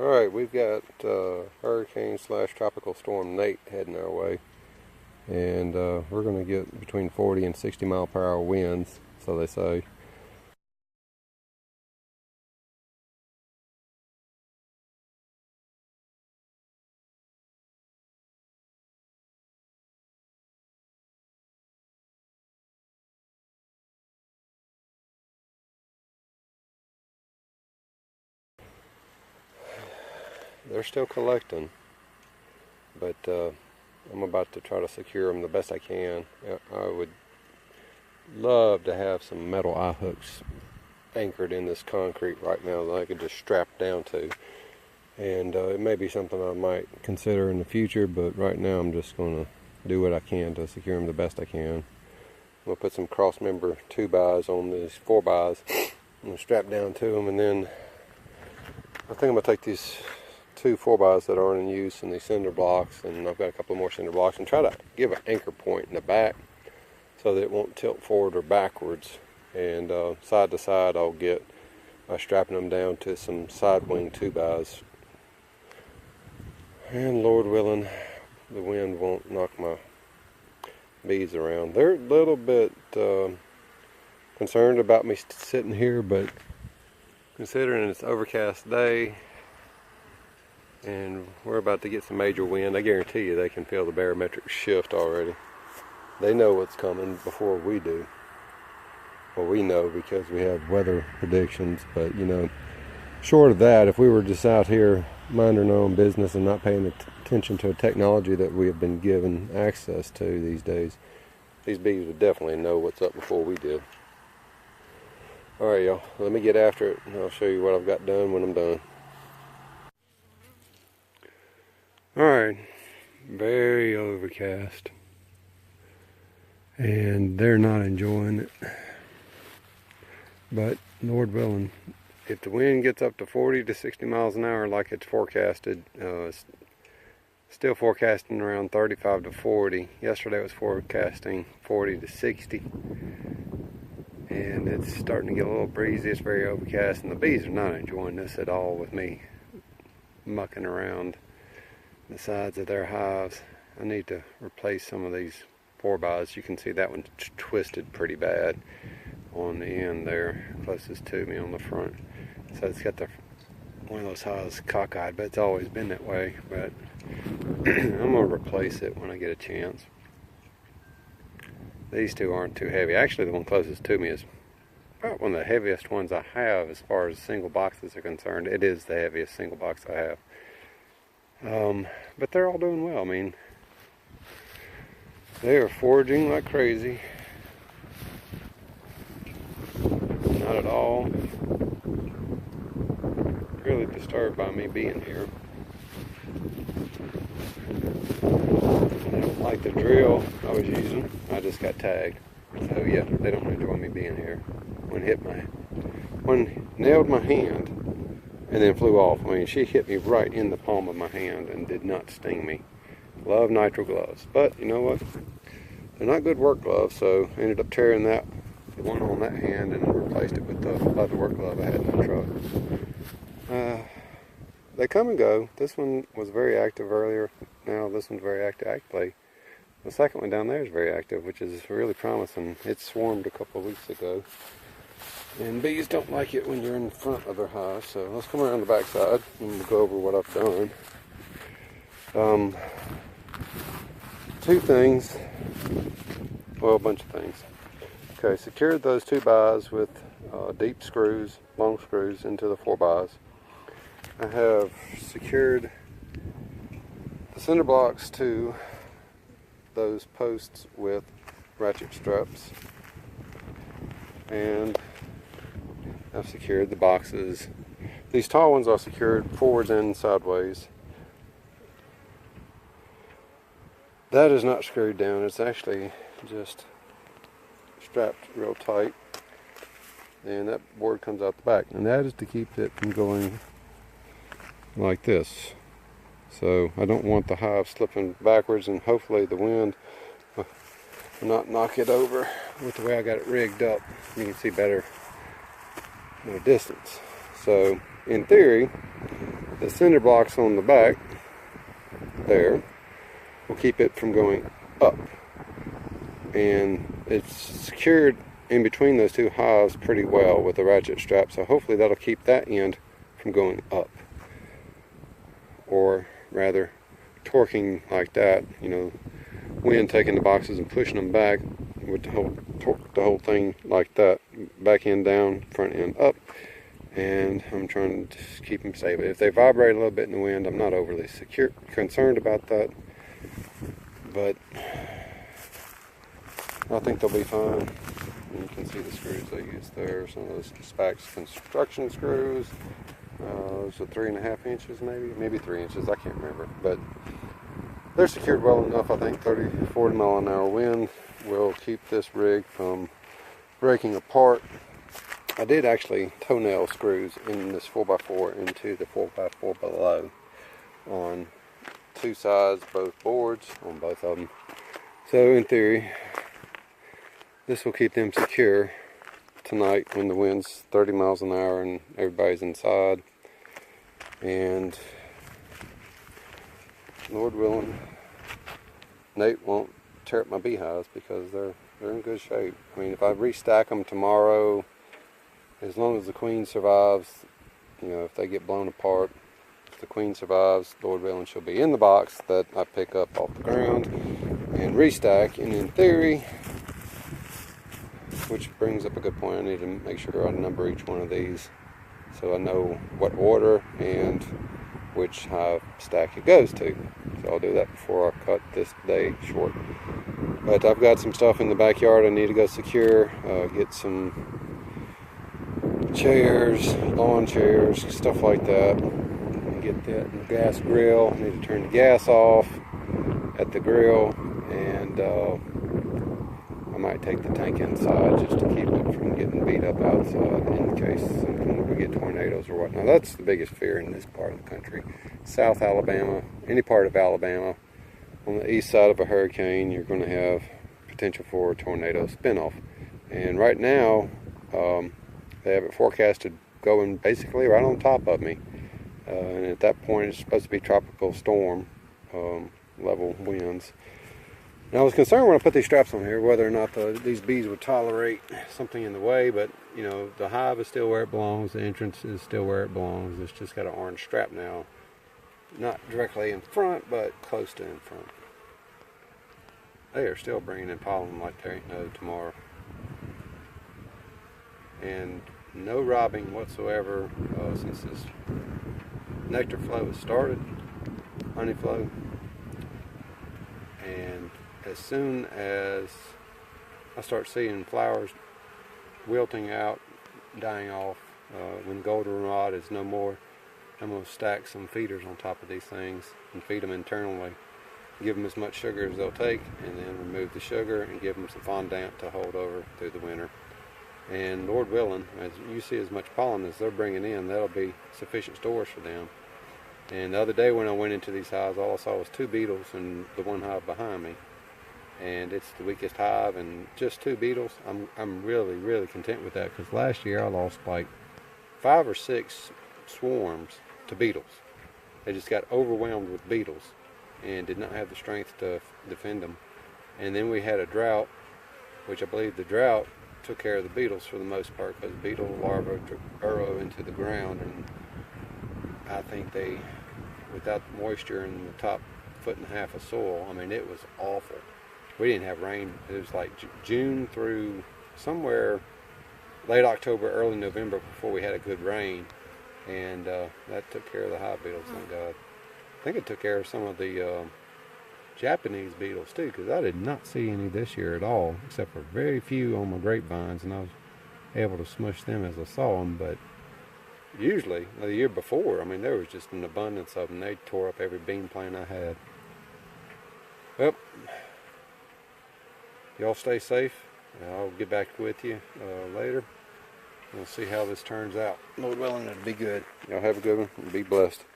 Alright, we've got hurricane slash tropical storm Nate heading our way. And we're going to get between 40 and 60 mile per hour winds, so they say. They're still collecting, but I'm about to try to secure them the best I can. I would love to have some metal eye hooks anchored in this concrete right now that I could just strap down to. And it may be something I might consider in the future, but right now I'm just going to do what I can to secure them the best I can. I'm going to put some cross member 2x on these 4x. I'm going to strap down to them, and then I think I'm going to take these 2 4x that aren't in use and these cinder blocks, and I've got a couple more cinder blocks, and try to give an anchor point in the back so that it won't tilt forward or backwards. And side to side I'll get by strapping them down to some side wing 2x. And Lord willing, the wind won't knock my bees around. They're a little bit concerned about me sitting here, but considering it's an overcast day and we're about to get some major wind, I guarantee you they can feel the barometric shift already. They know what's coming before we do. Well, we know because we have weather predictions, but you know, short of that, if we were just out here minding our own business and not paying attention to a technology that we have been given access to these days, these bees would definitely know what's up before we did. Alright y'all, let me get after it and I'll show you what I've got done when I'm done. Alright, very overcast, and they're not enjoying it, but Lord willing, if the wind gets up to 40 to 60 miles an hour like it's forecasted, it's still forecasting around 35 to 40. Yesterday it was forecasting 40 to 60, and it's starting to get a little breezy. It's very overcast, and the bees are not enjoying this at all with me mucking around the sides of their hives. I need to replace some of these 4x. You can see that one's twisted pretty bad on the end there, closest to me on the front. So it's got one of those hives cockeyed, but it's always been that way. But I'm going to replace it when I get a chance. These two aren't too heavy. Actually, the one closest to me is about one of the heaviest ones I have as far as single boxes are concerned. It is the heaviest single box I have. But they're all doing well. I mean, they are foraging like crazy. Not at all really disturbed by me being here. I don't like the drill I was using. I just got tagged. So yeah, they don't enjoy me being here. One nailed my hand and then flew off. I mean, she hit me right in the palm of my hand and did not sting me. Love nitrile gloves, but you know what? They're not good work gloves, so I ended up tearing the one on that hand and replaced it with the other work glove I had in the truck. They come and go. This one was very active earlier. Now this one's very active. Actually, the second one down there is very active, which is really promising. It swarmed a couple of weeks ago. And bees don't like it when you're in front of their hive, so let's come around the back side and we'll go over what I've done. 2 things, well, a bunch of things. Okay, secured those 2x with deep screws, long screws into the 4x. I have secured the cinder blocks to those posts with ratchet straps, and I've secured the boxes. These tall ones are secured forwards and sideways. That is not screwed down. It's actually just strapped real tight. And that board comes out the back. And that is to keep it from going like this. So I don't want the hive slipping backwards, and hopefully the wind will not knock it over with the way I got it rigged up. You can see better distance. So in theory, the cinder blocks on the back there will keep it from going up, and it's secured in between those two hives pretty well with a ratchet strap, so hopefully that'll keep that end from going up, or rather torquing like that, you know, wind taking the boxes and pushing them back with the whole torque, the whole thing like that, back end down, front end up. And I'm trying to keep them safe. If they vibrate a little bit in the wind, I'm not overly concerned about that, but I think they'll be fine. And you can see the screws they use there. Some of those Spax construction screws. Those are 3.5 inches, maybe 3 inches. I can't remember, but they're secured well enough. I think 30, 40 mile an hour wind will keep this rig from breaking apart. I did actually toenail screws in this 4x4 into the 4x4 below on two sides, both boards, on both of them. So in theory, this will keep them secure tonight when the wind's 30 miles an hour and everybody's inside. And Lord willing, Nate won't tear up my beehives because they're in good shape. I mean, if I restack them tomorrow, as long as the queen survives, you know, if they get blown apart, if the queen survives, Lord willing, she'll be in the box that I pick up off the ground and restack. And in theory, which brings up a good point, I need to make sure I number each one of these so I know what order and which hive stack it goes to. So I'll do that before I cut this day short. But I've got some stuff in the backyard I need to go secure, get some chairs, lawn chairs, stuff like that. Get that gas grill. I need to turn the gas off at the grill, and I might take the tank inside just to keep it from getting beat up outside in case we get tornadoes or whatnot. That's the biggest fear in this part of the country. South Alabama, any part of Alabama, on the east side of a hurricane, you're going to have potential for a tornado spin-off. And right now, they have it forecasted going basically right on top of me. And at that point, it's supposed to be tropical storm level winds. Now, I was concerned when I put these straps on here whether or not these bees would tolerate something in the way, but you know, the hive is still where it belongs, the entrance is still where it belongs. It's just got an orange strap now. Not directly in front, but close to in front. They are still bringing in pollen like there ain't no tomorrow. And no robbing whatsoever since this nectar flow has started, honey flow. And as soon as I start seeing flowers wilting out, dying off, when goldenrod is no more, I'm going to stack some feeders on top of these things and feed them internally. Give them as much sugar as they'll take, and then remove the sugar and give them some fondant to hold over through the winter. And Lord willing, as you see as much pollen as they're bringing in, that'll be sufficient stores for them. And the other day when I went into these hives, all I saw was 2 beetles in the one hive behind me. And it's the weakest hive, and just 2 beetles. I'm really, really content with that, because last year I lost like 5 or 6 swarms to beetles. They just got overwhelmed with beetles and did not have the strength to defend them. And then we had a drought, which I believe the drought took care of the beetles for the most part, because beetle larvae burrow into the ground, and I think they, without the moisture in the top 1.5 foot of soil, I mean, it was awful. We didn't have rain. It was like June through somewhere late October, early November before we had a good rain, and that took care of the hive beetles, thank God. I think it took care of some of the Japanese beetles too, because I did not see any this year at all, except for very few on my grapevines, and I was able to smush them as I saw them. But usually, the year before, I mean, there was just an abundance of them. They tore up every bean plant I had. Well, y'all stay safe. I'll get back with you later. We'll see how this turns out. Lord willing, it'll be good. Y'all have a good one and be blessed.